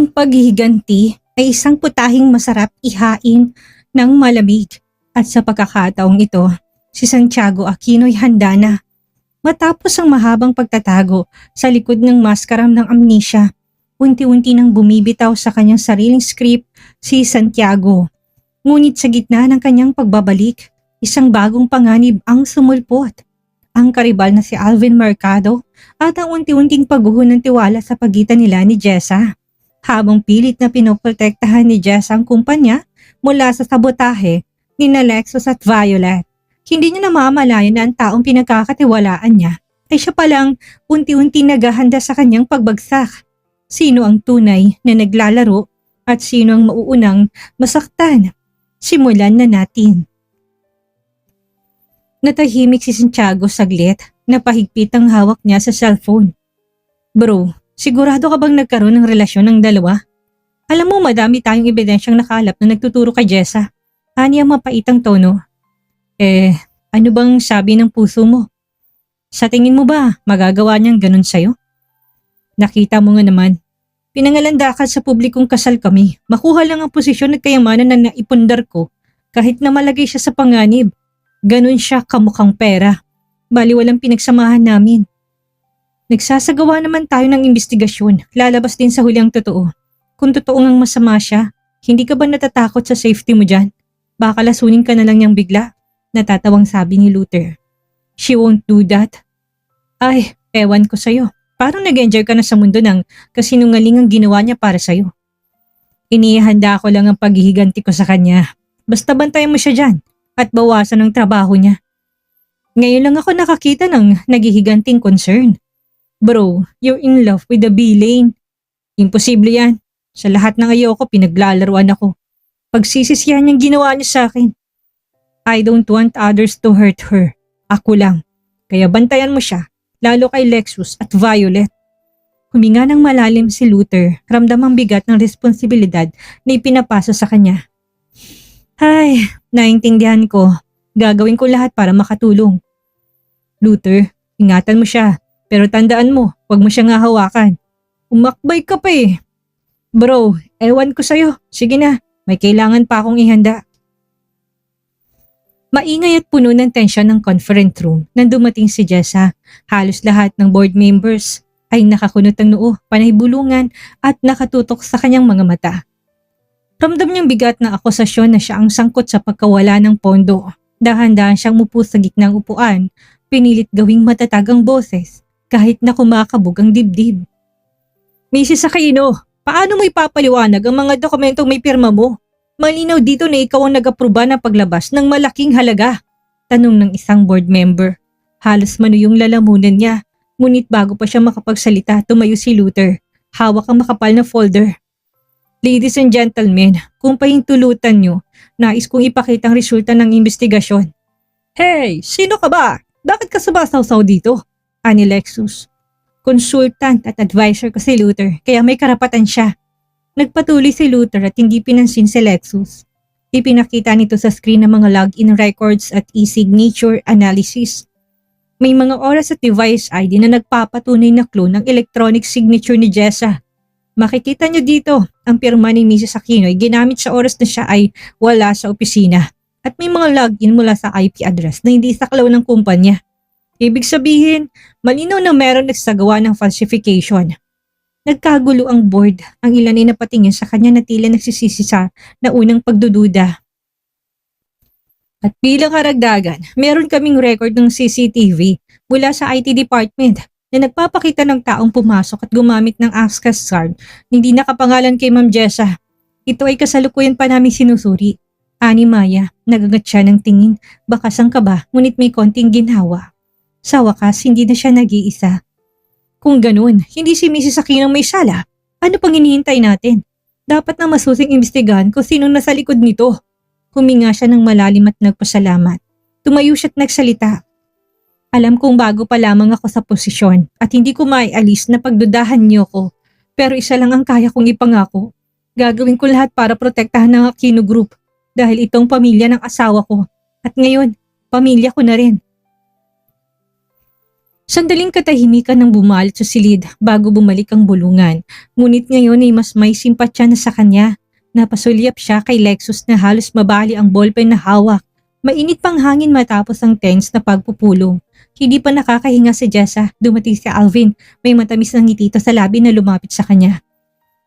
Ang paghihiganti ay isang putahing masarap ihain ng malamig at sa pagkakataong ito, si Santiago Aquino'y handa na. Matapos ang mahabang pagtatago sa likod ng maskaram ng amnesia, unti-unti nang bumibitaw sa kanyang sariling script si Santiago. Ngunit sa gitna ng kanyang pagbabalik, isang bagong panganib ang sumulpot. Ang karibal na si Alvin Mercado at ang unti-unting pagguho ng tiwala sa pagitan nila ni Jessa. Habang pilit na pinoprotektahan ni Jessa ang kumpanya mula sa sabotahe ni Lexus at Violet. Hindi niya namamalayan na ang taong pinagkakatiwalaan niya ay siya palang unti-unti naghahanda sa kanyang pagbagsak. Sino ang tunay na naglalaro at sino ang mauunang masaktan? Simulan na natin. Natahimik si Santiago saglit na pahigpit ang hawak niya sa cellphone. Bro, sigurado ka bang nagkaroon ng relasyon ng dalawa? Alam mo madami tayong ebidensyang nakalap na nagtuturo kay Jessa. Ani ang mapaitang tono. Ano bang sabi ng puso mo? Sa tingin mo ba magagawa niyang ganun sa'yo? Nakita mo nga naman. Pinangalandakan sa publikong kasal kami. Makuha lang ang posisyon at kayamanan na naipundar ko kahit na malagay siya sa panganib. Ganun siya kamukhang pera. Bali walang pinagsamahan namin. Nagsasagawa naman tayo ng investigasyon. Lalabas din sa huli ang totoo. Kung totoo ngang masama siya, hindi ka ba natatakot sa safety mo dyan? Baka lasunin ka na lang niyang bigla. Natatawang sabi ni Luther. She won't do that. Ay, ewan ko sa'yo. Parang nag-enjoy ka na sa mundo ng kasinungaling ang ginawa niya para sa'yo. Inihanda ko lang ang paghihiganti ko sa kanya. Basta bantayan mo siya dyan at bawasan ang trabaho niya. Ngayon lang ako nakakita ng naghihiganting concern. Bro, you're in love with the villain. Imposible yan. Sa lahat ng ayoko pinaglalaruan ako. Pagsisisihan niyang ginawa niya sa akin. I don't want others to hurt her. Ako lang. Kaya bantayan mo siya, lalo kay Lexus at Violet. Huminga ng malalim si Luther, ramdam ang bigat ng responsibilidad na ipinapasa sa kanya. Ay, naintindihan ko. Gagawin ko lahat para makatulong. Luther, ingatan mo siya. Pero tandaan mo, huwag mo siyang hahawakan. Umakbay ka pa eh. Bro, ewan ko sa'yo. Sige na, may kailangan pa akong ihanda. Maingay at puno ng tensyon ng conference room nang dumating si Jessa. Halos lahat ng board members ay nakakunot ang noo, panay bulungan at nakatutok sa kanyang mga mata. Ramdam niyang bigat na akusasyon na siya ang sangkot sa pagkawala ng pondo. Dahan-dahan siyang mupo sa gitnang upuan, pinilit gawing matatag ang boses kahit na kumakabog ang dibdib. Mrs. Aquino, paano mo ipapaliwanag ang mga dokumentong may pirma mo? Malinaw dito na ikaw ang nag-aproba ng paglabas ng malaking halaga. Tanong ng isang board member. Halos mano yung lalamunan niya. Ngunit bago pa siya makapagsalita, tumayo si Luther. Hawak ang makapal na folder. Ladies and gentlemen, kung pahintulutan nyo, nais kong ipakita ang resulta ng investigasyon. Hey, sino ka ba? Bakit ka sumasawsaw dito? Ani Lexus. Consultant at advisor ko si Luther, kaya may karapatan siya. Nagpatuloy si Luther at hindi pinansin si Lexus. Ipinakita nito sa screen ng mga login records at e-signature analysis. May mga oras at device ID na nagpapatunay na clue ng electronic signature ni Jessa. Makikita niyo dito, ang pirma ni Mrs. Aquino ay ginamit sa oras na siya ay wala sa opisina. At may mga login mula sa IP address na hindi saklaw ng kumpanya. Ibig sabihin, malinaw na meron nagsagawa ng falsification. Nagkagulo ang board, ang ilan ay napatingin sa kanya na tila nagsisisi sa naunang pagdududa. At bilang karagdagan, meron kaming record ng CCTV mula sa IT department na nagpapakita ng taong pumasok at gumamit ng access card na hindi nakapangalan kay Ma'am Jessa. Ito ay kasalukuyan pa namin sinusuri. Ani Maya, nagagat siya ng tingin, bakas ang kaba ngunit may konting ginhawa. Sa wakas, hindi na siya nag-iisa. Kung ganun, hindi si Mrs. Aquino may sala. Ano pang hinihintay natin? Dapat na masusing imbestigahan kung sinong nasa likod nito. Huminga siya ng malalim at nagpasalamat. Tumayo siya at nagsalita. Alam kong bago pa lamang ako sa posisyon at hindi ko maialis na pagdudahan niyo ko. Pero isa lang ang kaya kong ipangako. Gagawin ko lahat para protektahan ng Aquino Group dahil itong pamilya ng asawa ko. At ngayon, pamilya ko na rin. Sandaling katahimikan ng bumalit sa silid bago bumalik ang bulungan. Ngunit ngayon ay mas may simpatya na sa kanya. Napasulyap siya kay Lexus na halos mabali ang ballpen na hawak. Mainit pang hangin matapos ang tense na pagpupulong. Hindi pa nakakahinga si Jessa, dumating si Alvin. May matamis na ngiti sa labi na lumapit sa kanya.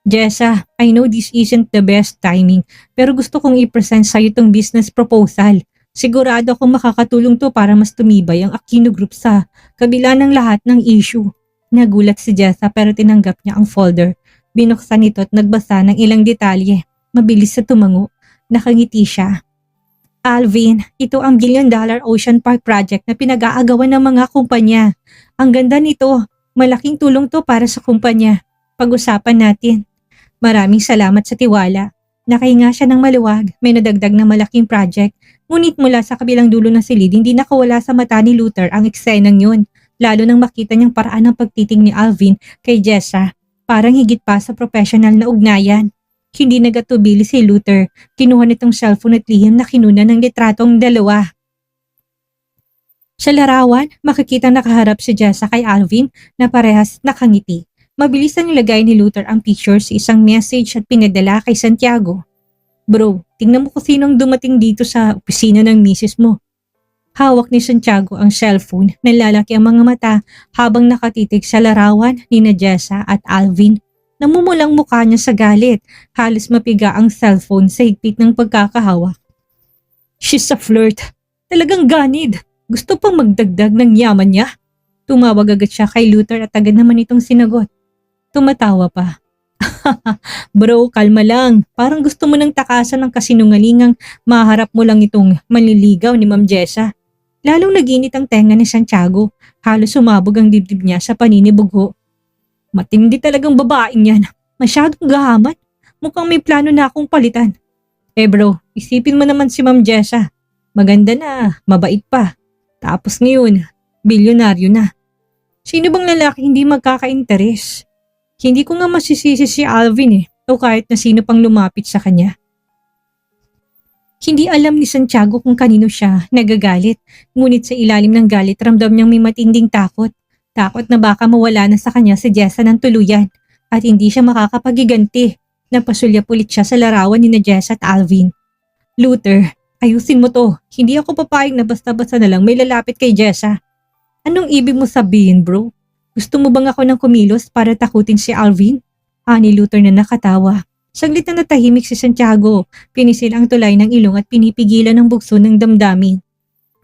Jessa, I know this isn't the best timing, pero gusto kong i-present sa'yo itong business proposal. Sigurado akong makakatulong to para mas tumibay ang Aquino Group sa kabila ng lahat ng issue. Nagulat si Jessa pero tinanggap niya ang folder. Binuksan ito at nagbasa ng ilang detalye. Mabilis sa tumango. Nakangiti siya. Alvin, ito ang $1 billion Ocean Park project na pinag-aagawan ng mga kumpanya. Ang ganda nito. Malaking tulong to para sa kumpanya. Pag-usapan natin. Maraming salamat sa tiwala. Nakahinga siya ng maluwag, may nadagdag na malaking project. Ngunit mula sa kabilang dulo ng silid, hindi nakawala sa mata ni Luther ang eksenang yun. Lalo nang makita niyang paraan ng pagtiting ni Alvin kay Jessa. Parang higit pa sa professional na ugnayan. Hindi nagatubili si Luther. Kinuha nitong cellphone at lihim na kinuna ng litratong dalawa. Sa larawan, makikita nakaharap si Jessa kay Alvin na parehas nakangiti. Mabilis na nilagay ni Luther ang picture sa isang message at pinadala kay Santiago. Bro, tingnan mo kung sinong dumating dito sa opisina ng misis mo. Hawak ni Santiago ang cellphone, nalalaki ang mga mata habang nakatitig sa larawan ni Jessa at Alvin. Namumulang mukha niya sa galit, halos mapiga ang cellphone sa higpit ng pagkakahawak. She's a flirt. Talagang ganid. Gusto pang magdagdag ng yaman niya. Tumawag agad siya kay Luther at agad naman itong sinagot. Tumatawa pa. Bro, kalma lang. Parang gusto mo nang takasan ng kasinungalingang maharap mo lang itong manliligaw ni Ma'am Jessa. Lalong naginit ang tenga ni Santiago. Halos sumabog ang dibdib niya sa paninibugho. Matindi talagang babaeng yan. Masyadong gahaman. Mukhang may plano na akong palitan. Bro, isipin mo naman si Ma'am Jessa. Maganda na, mabait pa. Tapos ngayon, bilyonaryo na. Sino bang lalaki hindi magkaka-interes? Hindi ko nga masisisi si Alvin o kahit na sino pang lumapit sa kanya. Hindi alam ni Santiago kung kanino siya nagagalit, ngunit sa ilalim ng galit ramdam niyang may matinding takot. Takot na baka mawala na sa kanya si Jessa ng tuluyan at hindi siya makakapagiganti. Napasulyap ulit siya sa larawan ni Jessa at Alvin. Luther, ayusin mo to. Hindi ako papayag na basta-basta na lang may lalapit kay Jessa. Anong ibig mo sabihin, bro? Gusto mo bang ako nang kumilos para takutin si Alvin? Ani Luther na nakatawa. Saglit na natahimik si Santiago. Pinisil ang tulay ng ilong at pinipigilan ng bugso ng damdamin.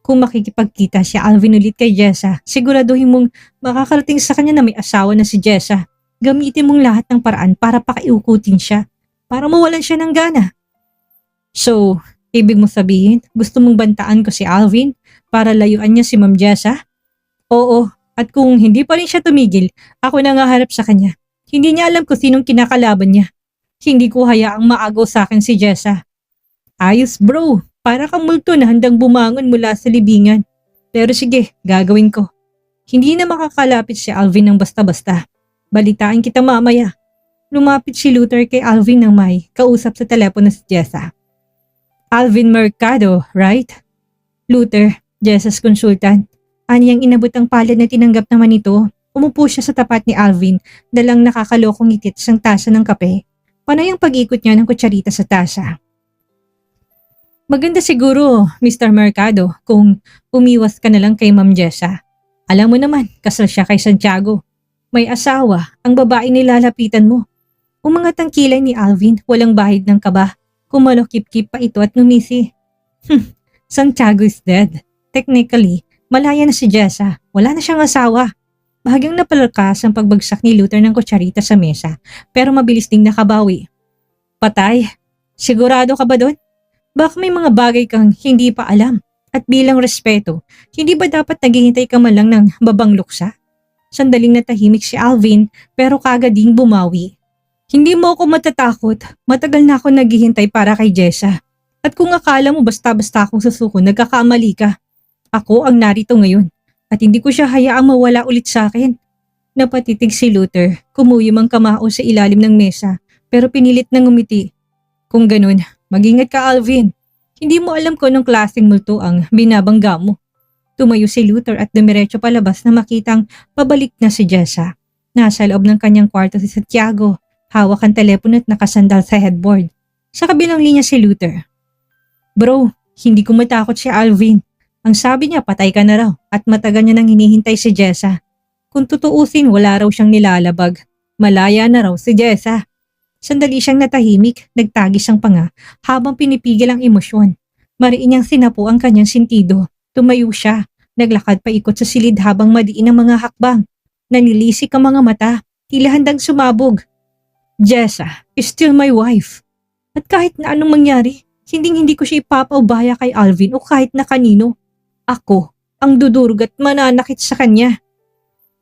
Kung makikipagkita si Alvin ulit kay Jessa, siguraduhin mong makakarating sa kanya na may asawa na si Jessa. Gamitin mong lahat ng paraan para pakiukutin siya. Para mawalan siya ng gana. So, ibig mo sabihin, gusto mong bantaan ko si Alvin para layuan niya si Ma'am Jessa? Oo. At kung hindi pa rin siya tumigil, ako na nga harap sa kanya. Hindi niya alam kung sinong kinakalaban niya. Hindi ko hayaang maagaw sa akin si Jessa. Ayos bro, para kang multo na handang bumangon mula sa libingan. Pero sige, gagawin ko. Hindi na makakalapit si Alvin ng basta-basta. Balitaan kita mamaya. Lumapit si Luther kay Alvin ng may kausap sa telepono si Jessa. Alvin Mercado, right? Luther, Jessa's consultant. Aniyang inabot ang palad na tinanggap naman ito. Umupo siya sa tapat ni Alvin, dalang nakakalokong itit sa tasa ng kape. Panay ang pag-ikot niya ng kutsarita sa tasa. Maganda siguro, Mr. Mercado, kung umiwas ka na lang kay Ma'am Jessa. Alam mo naman, kasal siya kay Santiago. May asawa, ang babae nilalapitan mo. Umangat ang kilay ni Alvin, walang bahid ng kaba. Kumalokip-kip pa ito at numisi. Santiago is dead. Technically, malaya na si Jessa. Wala na siyang asawa. Bahagyang napalakas ang pagbagsak ni Luther ng kutsarita sa mesa, pero mabilis ding nakabawi. Patay? Sigurado ka ba doon? Baka may mga bagay kang hindi pa alam. At bilang respeto, hindi ba dapat naghihintay ka man lang ng babang luksa? Sandaling natahimik si Alvin, pero kagad ding bumawi. Hindi mo ako matatakot. Matagal na ako naghihintay para kay Jessa. At kung akala mo basta-basta akong susuko, nagkakamali ka. Ako ang narito ngayon at hindi ko siya hayaang mawala ulit sa akin. Napatitig si Luther, kumuyom ang kamao sa ilalim ng mesa pero pinilit na ngumiti. Kung ganun, mag-ingat ka Alvin. Hindi mo alam kung anong klaseng multo ang binabangga mo. Tumayo si Luther at dumiretso palabas na makitang pabalik na si Jessa. Nasa loob ng kanyang kwarto si Santiago, hawak ang telepono at nakasandal sa headboard. Sa kabilang linya si Luther. Bro, hindi ko matakot si Alvin. Ang sabi niya patay ka na raw at matagal niya nang hinihintay si Jessa. Kung tutuusin wala raw siyang nilalabag. Malaya na raw si Jessa. Sandali siyang natahimik, nagtagis ang panga habang pinipigil ang emosyon. Mariin niyang sinapu ang kanyang sentido. Tumayo siya, naglakad paikot sa silid habang madiin ang mga hakbang. Nanilisik ang mga mata, tila handang sumabog. Jessa is still my wife. At kahit na anong mangyari, hindi ko siya ipapaubaya kay Alvin o kahit na kanino. Ako ang dudurog at mananakit sa kanya.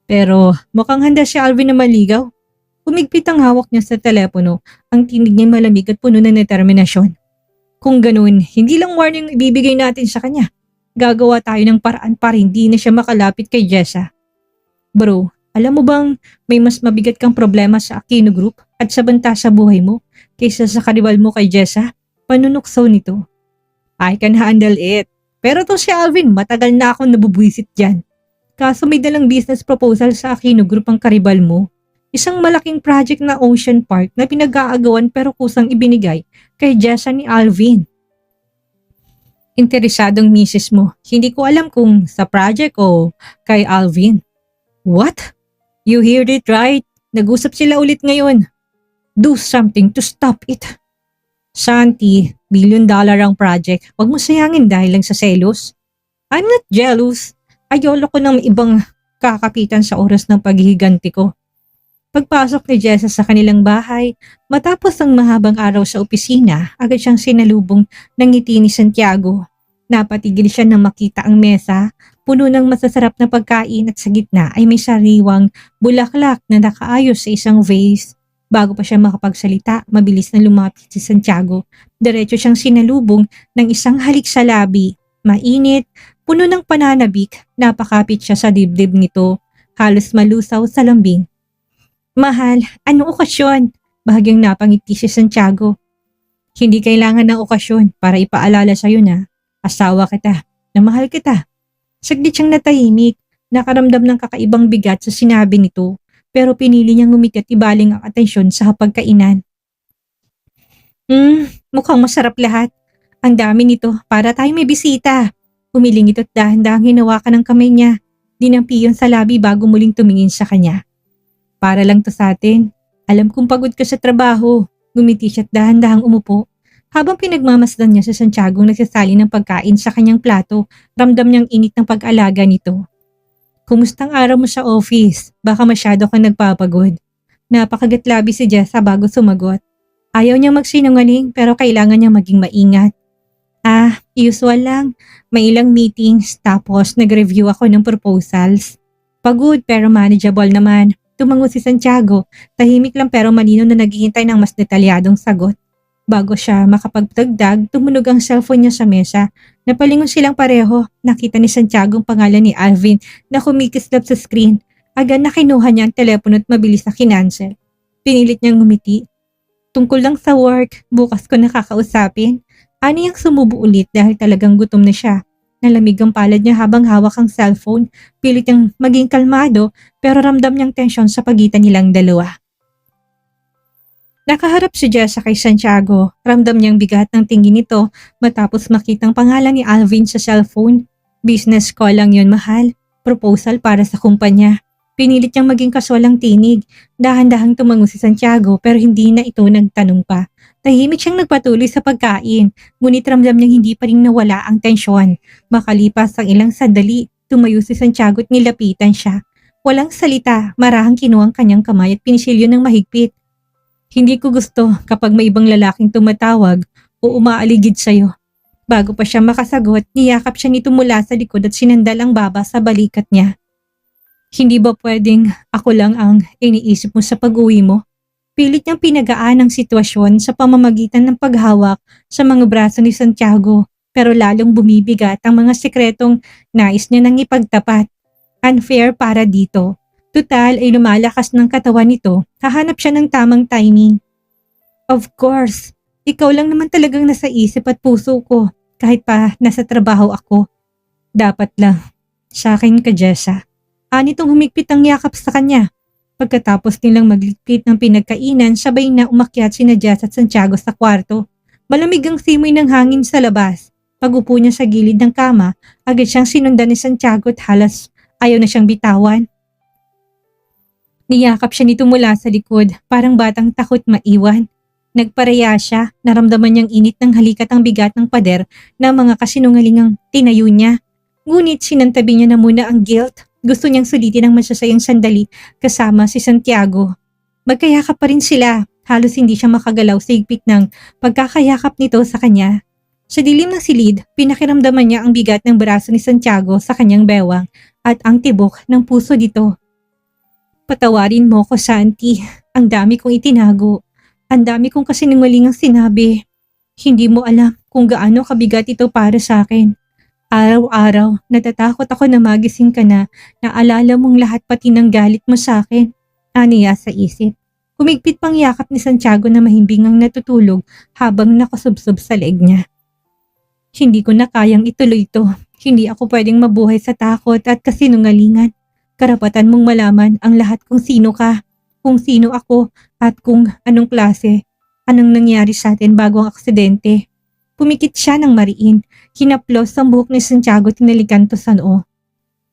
Pero mukhang handa si Alvin na maligaw. Humigpit ang hawak niya sa telepono, ang tinig niya malamig at puno ng determinasyon. Kung ganun, hindi lang warning ibibigay natin sa kanya. Gagawa tayo ng paraan para hindi na siya makalapit kay Jessa. Bro, alam mo bang may mas mabigat kang problema sa Aquino Group at sa banta sa buhay mo kaysa sa karibal mo kay Jessa? Panunuksaw nito. I can handle it. Pero to si Alvin, matagal na akong nabubwisit dyan. Kaso may dalang business proposal sa Aquino Group ang karibal mo. Isang malaking project na Ocean Park na pinag-aagawan pero kusang ibinigay kay Jessa ni Alvin. Interesadong misis mo. Hindi ko alam kung sa project o kay Alvin. What? You heard it right. Nag-usap sila ulit ngayon. Do something to stop it. Santi, $1 billion ang project. Huwag mo sayangin dahil lang sa selos. I'm not jealous. Ayolo ko ng ibang kakapitan sa oras ng paghihiganti ko. Pagpasok ni Jessa sa kanilang bahay, matapos ang mahabang araw sa opisina, agad siyang sinalubong ng ngiti ni Santiago. Napatigil siya nang makita ang mesa, puno ng masasarap na pagkain at sa gitna ay may sariwang bulaklak na nakaayos sa isang vase. Bago pa siya makapagsalita, mabilis na lumapit si Santiago. Diretso siyang sinalubong ng isang halik sa labi. Mainit, puno ng pananabik, napakapit siya sa dibdib nito, halos malusaw sa lambing. Mahal, anong okasyon? Bahagyang napangiti si Santiago. Hindi kailangan ng okasyon para ipaalala sa'yo na asawa kita, na mahal kita. Saglit siyang natahimik, nakaramdam ng kakaibang bigat sa sinabi nito, pero pinili niyang umiti at ibaling ang atensyon sa hapagkainan. Mukhang masarap lahat. Ang dami nito para tayo may bisita. Humiling ito at dahan-dahang hinawakan ng kamay niya. Dinampi yon sa labi bago muling tumingin sa kanya. Para lang to sa atin. Alam kong pagod ka sa trabaho. Ngumiti siya at dahan-dahang umupo. Habang pinagmamasdan niya sa Santiago nagsasali ng pagkain sa kanyang plato, ramdam niyang init ng pag-alaga nito. Kumustang araw mo sa office? Baka masyado kang nagpapagod. Napakagatlabi si Jessa bago sumagot. Ayaw niyang magsinungaling pero kailangan niyang maging maingat. Usual lang. May ilang meetings tapos nag-review ako ng proposals. Pagod pero manageable naman. Tumango si Santiago, tahimik lang pero malinaw na naghihintay ng mas detalyadong sagot. Bago siya makapagdagdag, tumunog ang cellphone niya sa mesa. Napalingon silang pareho. Nakita ni Santiago ang pangalan ni Alvin na kumikislap sa screen. Agad na kinuha niya ang telepono at mabilis na kinansel. Pinilit niyang ngumiti. Tungkol lang sa work, bukas ko nakakausapin. Ani yang sumubo ulit dahil talagang gutom na siya. Nalamig ang palad niya habang hawak ang cellphone. Pilit niyang maging kalmado pero ramdam niyang tensyon sa pagitan nilang dalawa. Nakaharap si Jessa kay Santiago. Ramdam niyang bigat ng tingin nito matapos makitang pangalan ni Alvin sa cellphone. Business call lang yun, mahal. Proposal para sa kumpanya. Pinilit niyang maging kaswal ang tinig. Dahan-dahang tumango si Santiago pero hindi na ito nagtanong pa. Tahimik siyang nagpatuloy sa pagkain, ngunit ramdam niyang hindi pa rin nawala ang tensyon. Makalipas ang ilang sandali, tumayo si Santiago at nilapitan siya. Walang salita, marahang kinuha ang kanyang kamay at pinisilyo ng mahigpit. Hindi ko gusto kapag may ibang lalaking tumatawag o umaaligid sa'yo. Bago pa siya makasagot, niyakap siya nito mula sa likod at sinandal ang baba sa balikat niya. Hindi ba pwedeng ako lang ang iniisip mo sa pag-uwi mo? Pilit niyang pinagaan ang sitwasyon sa pamamagitan ng paghawak sa mga braso ni Santiago pero lalong bumibigat ang mga sekretong nais niya nang ipagtapat. Unfair para dito. Tutal ay lumalakas ng katawan nito, hahanap siya ng tamang timing. Of course, ikaw lang naman talagang nasa isip at puso ko kahit pa nasa trabaho ako. Dapat lang, Sa akin ka, Jessa. Anitong humigpit ang yakap sa kanya. Pagkatapos nilang magligpit ng pinagkainan, sabay na umakyat sina Jess at Santiago sa kwarto. Malamig ang simoy ng hangin sa labas. Pag-upo niya sa gilid ng kama, agad siyang sinundan ni Santiago at halos ayaw na siyang bitawan. Niyakap siya nito mula sa likod, parang batang takot maiwan. Nagparaya siya, naramdaman niyang init ng halikat ang bigat ng pader na mga kasinungalingang tinayo niya. Ngunit sinantabi niya na muna ang guilt. Gusto niyang sulitin ang masasayang sandali kasama si Santiago. Magkayakap pa rin sila, halos hindi siya makagalaw sa higpit ng pagkakayakap nito sa kanya. Sa dilim ng silid, pinakiramdaman niya ang bigat ng braso ni Santiago sa kanyang bewang at ang tibok ng puso dito. Patawarin mo ko, Santi. Ang dami kong itinago. Ang dami kong kasinungalingang sinabi. Hindi mo alam kung gaano kabigat ito para sa akin. Araw-araw, natatakot ako na magising ka na naalala mong lahat pati ng galit mo sa akin. Aniya sa isip. Humigpit pang yakap ni Santiago na mahimbingang natutulog habang nakasubsob sa leeg niya. Hindi ko na kayang ituloy ito. Hindi ako pwedeng mabuhay sa takot at kasinungalingan. Karapatan mong malaman ang lahat kung sino ka, kung sino ako at kung anong klase, anong nangyari sa atin bago ang aksidente. Pumikit siya ng mariin, hinaplos ang buhok ni Santiago at tinalikan to sa noo.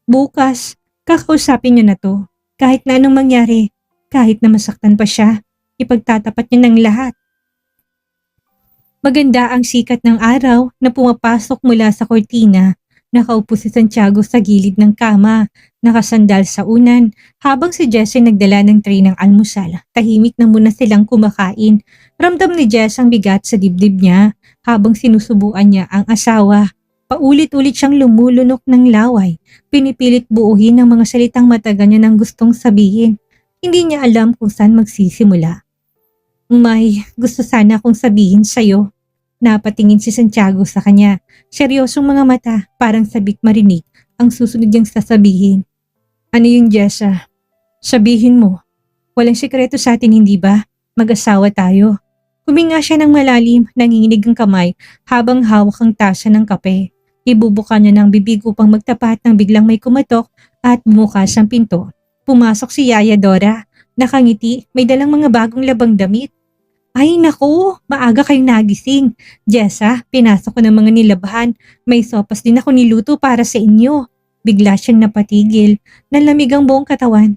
Bukas, kakausapin niya na to. Kahit na anong mangyari, kahit na masaktan pa siya, ipagtatapat niya ng lahat. Maganda ang sikat ng araw na pumapasok mula sa kortina. Nakaupo si Santiago sa gilid ng kama, nakasandal sa unan, habang si Jess ay nagdala ng tray ng almusal. Tahimik na muna silang kumakain. Ramdam ni Jess ang bigat sa dibdib niya habang sinusubuan niya ang asawa. Paulit-ulit siyang lumulunok ng laway. Pinipilit buuhin ang mga salitang matagal niya nang gustong sabihin. Hindi niya alam kung saan magsisimula. May gusto sana akong sabihin sa'yo. Napatingin si Santiago sa kanya. Seryosong mga mata, parang sabik marinig ang susunod niyang sasabihin. Ano yun, Jessa? Sabihin mo. Walang sikreto sa atin, hindi ba? Mag-asawa tayo. Huminga siya ng malalim, nanginginig ang kamay habang hawak ang tasa ng kape. Ibubuka niya ng bibig upang magtapat nang biglang may kumatok at bumukas ang pinto. Pumasok si Yaya Dora. Nakangiti, may dalang mga bagong labang damit. Ay naku, maaga kayong nagising. Jessa, pinasok ko ng mga nilabahan. May sopas din ako niluto para sa inyo. Bigla siyang napatigil. Nalamig ang buong katawan.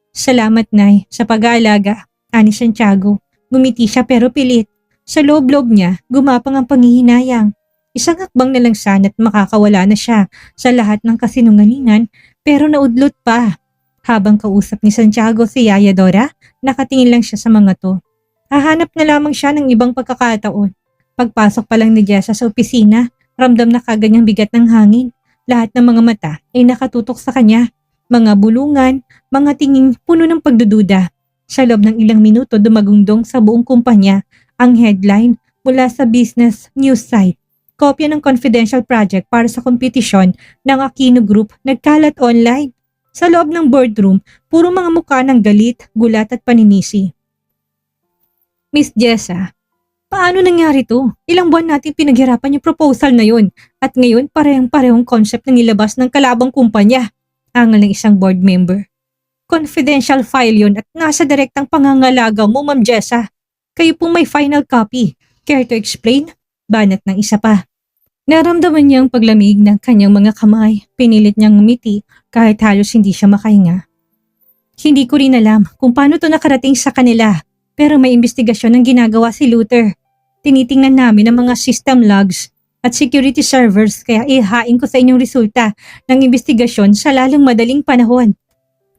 Salamat, Nay, sa pag-aalaga. Ani Santiago. Gumiti siya pero pilit. Sa loob-loob niya, gumapang ang panghihinayang. Isang hakbang na lang sana at makakawala na siya sa lahat ng kasinungalingan pero naudlot pa. Habang kausap ni Santiago si Yaya Dora, nakatingin lang siya sa mga to. Hahanap na lamang siya ng ibang pagkakataon. Pagpasok pa lang ni Jessa sa opisina, ramdam na kaganyang bigat ng hangin. Lahat ng mga mata ay nakatutok sa kanya. Mga bulungan, mga tinging puno ng pagdududa. Sa loob ng ilang minuto dumagungdong sa buong kumpanya ang headline mula sa business news site. Kopya ng confidential project para sa kompetisyon ng Aquino Group nagkalat online. Sa loob ng boardroom, puro mga mukha ng galit, gulat at paninisi. Miss Jessa, paano nangyari to? Ilang buwan natin pinaghirapan yung proposal na yun at ngayon parehong-parehong concept na nilabas ng kalabang kumpanya. Angal ng isang board member. Confidential file yun at nasa direktang pangangalaga mo, Ma'am Jessa. Kayo pong may final copy. Care to explain? Banat ng isa pa. Naramdaman niyang paglamig ng kanyang mga kamay. Pinilit niyang ngumiti kahit halos hindi siya makahinga. Hindi ko rin alam kung paano to nakarating sa kanila. Pero may investigasyon ang ginagawa si Luther. Tinitingnan namin ang mga system logs at security servers kaya ihahain ko sa inyong resulta ng investigasyon sa lalong madaling panahon.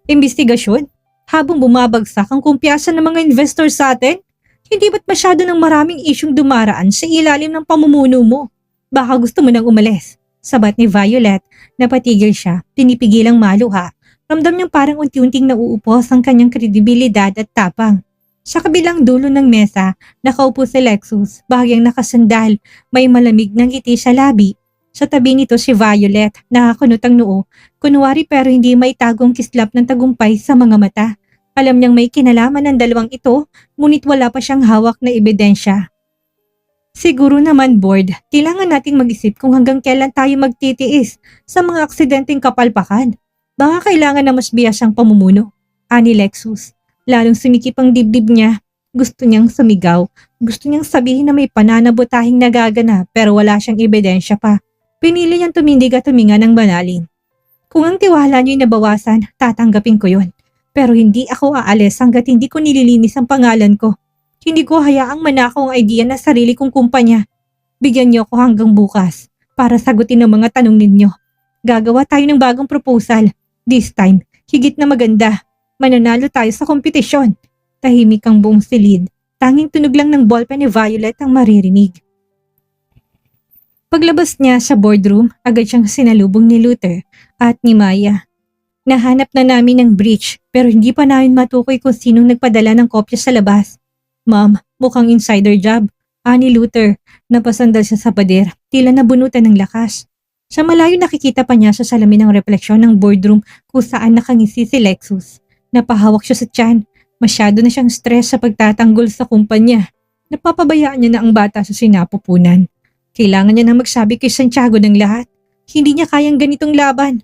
Investigasyon? Habang bumabagsak ang kumpiyansa ng mga investor sa atin? Hindi ba't masyado ng maraming isyong dumaraan sa ilalim ng pamumuno mo? Baka gusto mo nang umalis. Sabat ni Violet, napatigil siya, pinipigilang maluha. Ramdam niyang parang unti-unting nauupos ang kanyang kredibilidad at tapang. Sa kabilang dulo ng mesa, nakaupo si Lexus, bahagyang nakasandal, may malamig ng ngiti sa labi. Sa tabi nito si Violet, nakakunot ang noo, kunwari pero hindi may tagong kislap ng tagumpay sa mga mata. Alam niyang may kinalaman ng dalawang ito, ngunit wala pa siyang hawak na ebidensya. Siguro naman bored, kailangan nating mag-isip kung hanggang kailan tayo magtitiis sa mga aksidenteng kapalpakan. Baka kailangan na mas biyasang pamumuno. Ani Lexus. Lalong sumikip ang dibdib niya. Gusto niyang sumigaw. Gusto niyang sabihin na may pananabutahing nagagana pero wala siyang ebidensya pa. Pinili niyang tumindig at tuminga ng banalin. Kung ang tiwala niyo'y nabawasan, tatanggapin ko yon. Pero hindi ako aalis hanggat hindi ko nililinis ang pangalan ko. Hindi ko hayaang manakaw ang idea na sarili kong kumpanya. Bigyan niyo ako hanggang bukas para sagutin ang mga tanong ninyo. Gagawa tayo ng bagong proposal. This time, higit na maganda. Mananalo tayo sa kompetisyon. Tahimik ang buong silid. Tanging tunog lang ng ballpen ni Violet ang maririnig. Paglabas niya sa boardroom, agad siyang sinalubong ni Luther at ni Maya. Nahanap na namin ang breach pero hindi pa namin matukoy kung sinong nagpadala ng kopya sa labas. Ma'am, mukhang insider job. Ani Luther, napasandal siya sa pader, tila nabunutan ng lakas. Sa malayo nakikita pa niya sa salamin ng refleksyon ng boardroom kung saan nakangisi si Lexus. Napahawak siya sa tiyan. Masyado na siyang stress sa pagtatanggol sa kumpanya. Napapabayaan niya na ang bata sa sinapupunan. Kailangan niya na magsabi kay Santiago ng lahat. Hindi niya kayang ganitong laban.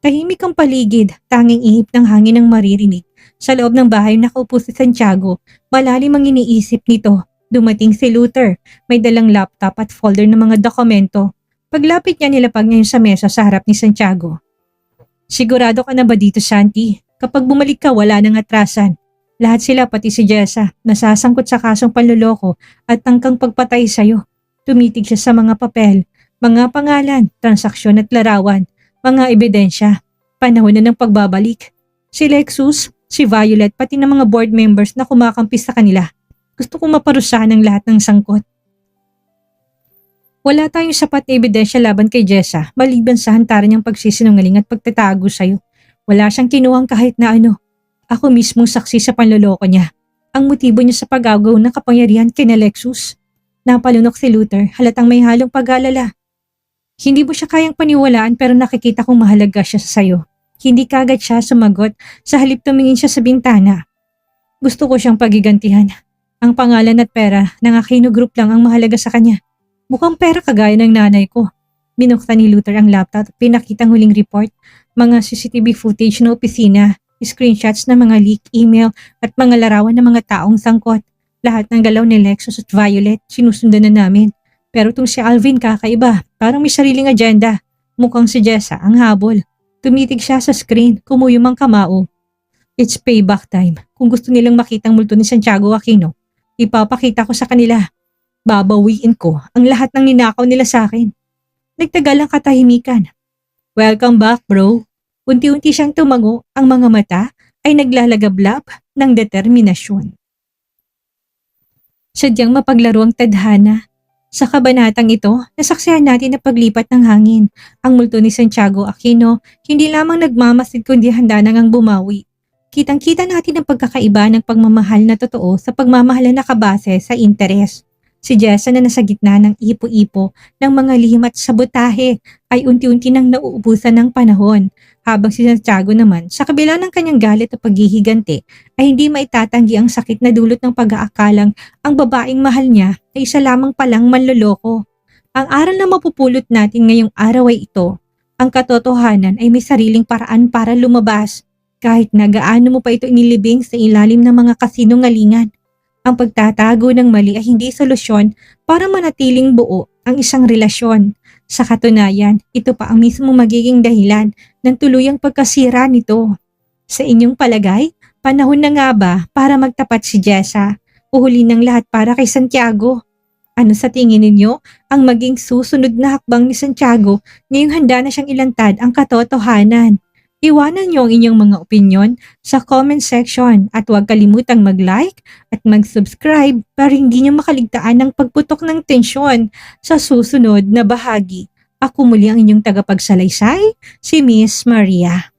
Tahimik ang paligid, tanging ihip ng hangin ang maririnig. Sa loob ng bahay nakaupo si Santiago, malalim ang iniisip nito. Dumating si Luther, may dalang laptop at folder ng mga dokumento. Paglapit niya nilapag niya sa mesa sa harap ni Santiago. Sigurado ka na ba dito, Santi? Kapag bumalik ka, wala nang atrasan. Lahat sila, pati si Jessa, nasasangkot sa kasong panloloko at tangkang pagpatay sa'yo. Tumitig siya sa mga papel, mga pangalan, transaksyon at larawan, mga ebidensya. Panahon na ng pagbabalik. Si Lexus, si Violet, pati ng mga board members na kumakampi sa kanila. Gusto kong maparusahan ang lahat ng sangkot. Wala tayong sapat na ebidensya laban kay Jessa maliban sa hantaran niyang pagsisinungaling at pagtatago sa'yo. Wala siyang kinuhang kahit na ano. Ako mismo saksi sa panloloko niya. Ang motibo niya sa pag-agaw ng kapangyarihan kina Lexus. Napalunok si Luther, halatang may halong pag-alala. Hindi mo siya kayang paniwalaan pero nakikita kong mahalaga siya sa sayo. Hindi kagad siya sumagot, sa halip tumingin siya sa bintana. Gusto ko siyang pagigantihan. Ang pangalan at pera ng Aquino Group lang ang mahalaga sa kanya. Mukhang pera kagaya ng nanay ko. Binuksan ni Luther ang laptop at pinakitang huling report, mga CCTV footage ng opisina, screenshots ng mga leak email at mga larawan ng mga taong sangkot. Lahat ng galaw ni Lexus at Violet sinusundan na namin. Pero itong si Alvin kakaiba, parang may sariling agenda. Mukhang si Jessa ang habol. Tumitig siya sa screen, kumuyom ang kamao. It's payback time. Kung gusto nilang makita ang multo ni Santiago Aquino, ipapakita ko sa kanila. Babawiin ko ang lahat ng ninakaw nila sa akin. Nagtagal ang katahimikan. Welcome back, bro. Unti-unti siyang tumango, ang mga mata ay naglalagablab ng determinasyon. Sadyang mapaglaro ang tadhana. Sa kabanatang ito, nasaksihan natin na paglipat ng hangin. Ang multo ni Santiago Aquino hindi lamang nagmamasid kundi handa na ngang bumawi. Kitang-kita natin ang pagkakaiba ng pagmamahal na totoo sa pagmamahal na nakabase sa interes. Si Jessa na nasa gitna ng ipo-ipo ng mga lihim at sabotahe ay unti-unti nang nauubusan ng panahon. Habang si Santiago naman, sa kabila ng kanyang galit at paghihiganti, ay hindi maitatanggi ang sakit na dulot ng pag-aakalang ang babaeng mahal niya ay isa lamang palang manloloko. Ang aral na mapupulot natin ngayong araw ay ito. Ang katotohanan ay may sariling paraan para lumabas, kahit na gaano mo pa ito inilibing sa ilalim ng mga kasinungalingan. Ang pagtatago ng mali ay hindi solusyon para manatiling buo ang isang relasyon. Sa katunayan, ito pa ang mismo magiging dahilan ng tuluyang pagkasira nito. Sa inyong palagay, panahon na nga ba para magtapat si Jessa? Uhuli ng lahat para kay Santiago? Ano sa tingin ninyo ang maging susunod na hakbang ni Santiago ngayong handa na siyang ilantad ang katotohanan? Iwanan niyo ang inyong mga opinyon sa comment section at huwag kalimutang mag-like at mag-subscribe para hindi niyo makaligtaan ng pagputok ng tensyon sa susunod na bahagi. Ako muli ang inyong tagapagsalaysay, si Miss Maria.